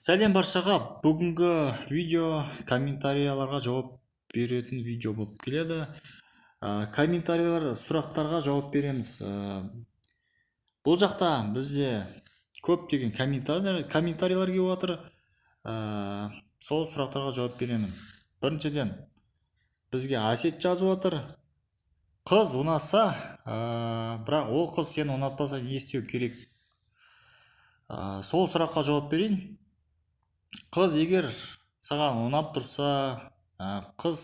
Сәлем баршаға. Бүгінгі видео комментарияларға жауап беретін видео болып келеді. Комментариялар сұрақтарға жауап береміз. Бұл жақта бізде көптеген комментариялар келіп отыр. Сол сұрақтарға жауап беремін. Біріншіден бізге Асет жазып отыр. Қыз ұнаса, бірақ ол қыз сені ұнатпаса не істеу керек? Сол сұраққа жауап берейін. Қыз егер саған ұнап тұрса, қыз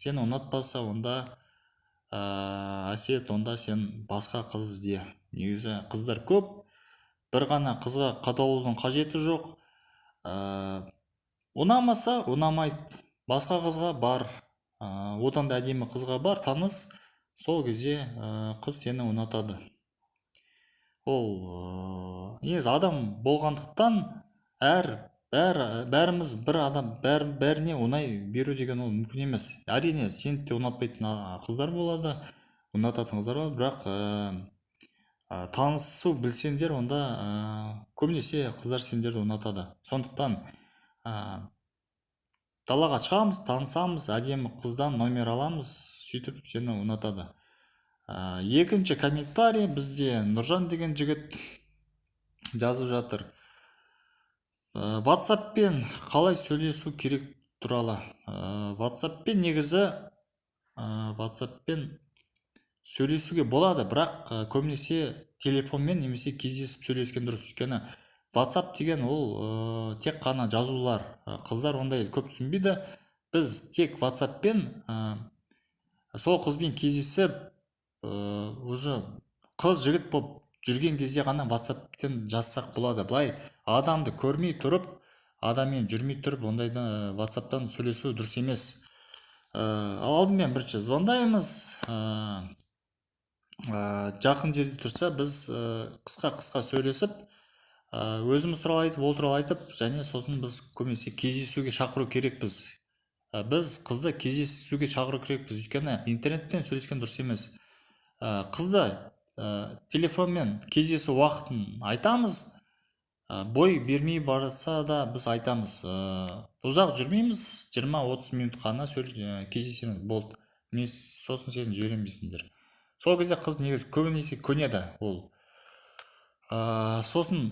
сені ұнатпаса, онда Әсет, онда сен басқа қыз ізде. Негізі қыздар көп, бір ғана қызға қадалудың қажеті жоқ. Ұнамаса ұнамайды, басқа қызға бар, одан да әдемі қызға бар, таныс. Сол кезде қыз сені ұнатады. Ол негізі адам болғандықтан бәріміз бір адам бәріне ұнай беру деген ол мүмкін емес. Әрине сені де ұнатпайтын қыздар болады, ұнататын қыздар болады, бірақ танысу білсеңдер, онда көбінесе қыздар сендерді ұнатады. Сондықтан далаға шығамыз, танысамыз, әдемі қыздан номер аламыз, сөйтіп сені ұнатады. Екінші комментарий бізде Нұржан деген жігіт жазып жатыр. WhatsApp-пен қалай сөйлесу керек туралы. WhatsApp-пен негізі WhatsApp-пен сөйлесуге болады, бірақ көбінесе телефонмен немесе кездесіп сөйлескен дұрыс. Өйткені WhatsApp деген ол тек қана жазулар. Қыздар ондай көп түсінбейді. Біз тек WhatsApp-пен сол қызбен кездесіп, уже қыз жігіт болып жүрген кезде ғана WhatsApp-тен жазсақ болады. Былай адамды көрмей тұрып, адаммен жүрмей тұрып, ондайда WhatsApp-тан сөйлесу дұрыс емес. Алдымен бірінші звондаймыз. Жақын жерде тұрса, біз қысқа сөйлесіп, өзіміз туралы айтып, ол туралы айтып, және сосын біз көбінесе кездесуге шақыру керекпіз. Біз қызды кездесуге шақыру керекпіз, өйткені интернеттен сөйлескен дұрыс емес. Қызды телефонмен кездесу уақытын айтамыз, бой бермей барса да біз айтамыз. Ұзақ жүрмейміз, 20-30 минут қана кездесеміз, болды. Мен сосын сені жібермейсіңдер. Сол кезде қыз негізі көбінесе көнеді. Ол сосын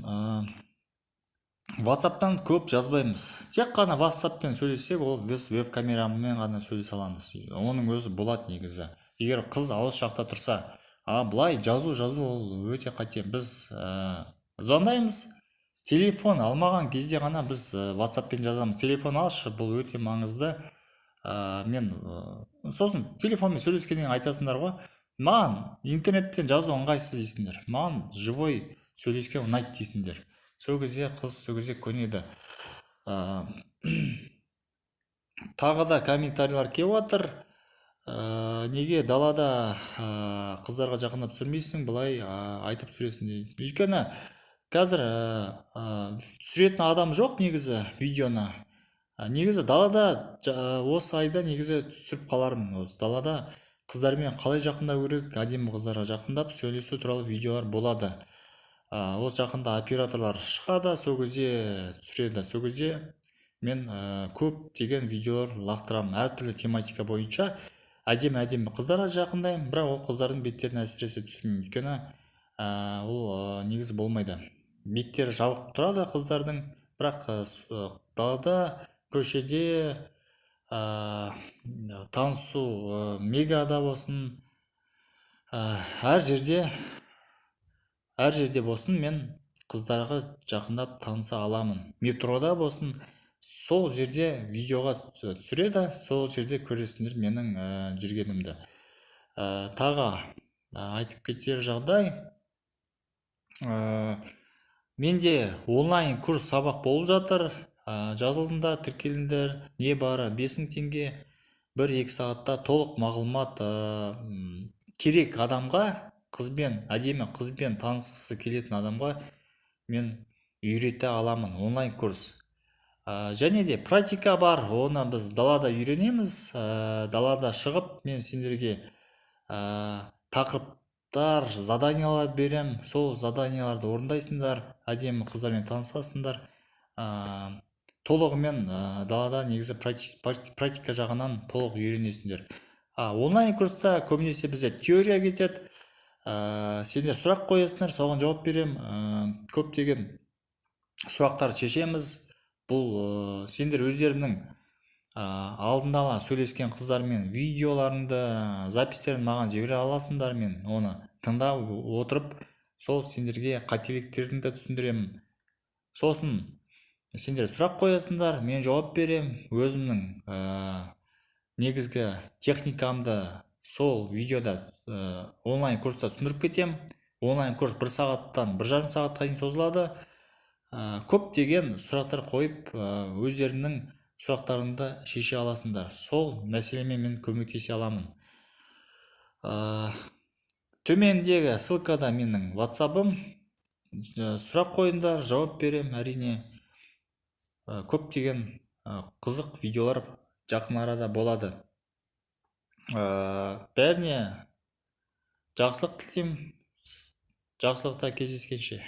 WhatsApp-тан көп жазбаймыз. Тек қана WhatsApp-пен сөйлесек, ол біз веб-камерамен ғана сөйлесе аламыз. Оның өзі болады негізі. Егер қыз алыс жақта тұрса, былай жазу ол өте қате. Біз звондаймыз, телефон алмаған кезде ғана біз WhatsApp-пен жазамыз. Телефон алшы, бұл өте маңызды. Мен сосын телефонмен сөйлескеннен айтасыңдар ғой, маған интернеттен жазу ыңғайсыз дейсіңдер, маған живой сөйлескен ұнайды дейсіңдер. Сол кезде қыз көнеді. Тағы да комментарийлар келіп отыр. Неге далада қыздарға жақындап түсірмейсің, былай айтып түсіресің дейді. Өйткені қазір түсіретін адам жоқ негізі видеоны. Негізі далада осы айда негізі түсіріп қалармын. Осы далада қыздармен қалай жақындау керек, әдемі қыздарға жақындап сөйлесу туралы видеолар болады. Осы жақында операторлар шығады, сол кезде түсіреді. Сол кезде мен көп деген видеолар лақтырамын, әртүрлі тематика бойынша. Әдемі қыздарға жақындаймын, бірақ ол қыздардың беттерін әсіресе түсірмеймін, өйткені ол негізі болмайды. Беттері жабық тұрады қыздардың, бірақ далада, көшеде, танысу мегада болсын, әр жерде болсын, мен қыздарға жақындап таныса аламын. Метрода болсын, сол жерде видеоға түсіреді, сол жерде көресіңдер менің жүргенімді. Тағы айтып кетер жағдай, менде онлайн курс сабақ болып жатыр. Жазылдыңдар, тіркелдіңдер, не бары 5000 теңге, 1-2 сағатта толық мағлұмат керек адамға, әдемі қызбен танысысы келетін адамға мен үйрете аламын, онлайн курс. Және де практика бар, оны біз далада үйренеміз. Далада шығып, мен сендерге тақырыптар, заданиялар берем, сол заданияларды орындайсыңдар, әдемі қыздармен танысасыңдар. толығымен далада негізі практика жағынан толық үйренесіңдер. Онлайн курста көбінесе бізде теория кетеді. Сендер сұрақ қоясыңдар, соған жауап берем. Көптеген сұрақтарды шешеміз. Бұл сендер өздерінің алдын ала сөйлескен қыздармен видеоларыңды, запистерін маған жібере аласыңдар, мен оны тыңдап отырып, сол сендерге қателіктерін түсіндіремін. Сосын сендер сұрақ қоясыңдар, мен жауап берем. Өзімнің негізгі техникамды сол видеода онлайн курста түсіндіріп кетем. Онлайн курс 1 сағаттан 1,5 сағатқа дейін созылады. Көптеген сұрақтар қойып, өздерінің сұрақтарыңды шеше аласыңдар. Сол мәселемен мен көмектесе аламын. Төмендегі ссылкада менің WhatsApp-ым. Сұрақ қойыңдар, жауап берем, әрине. Көптеген қызық видеолар жақын арада болады. Бәріне жақсылық тілеймін. Жақсылықта кездескенше.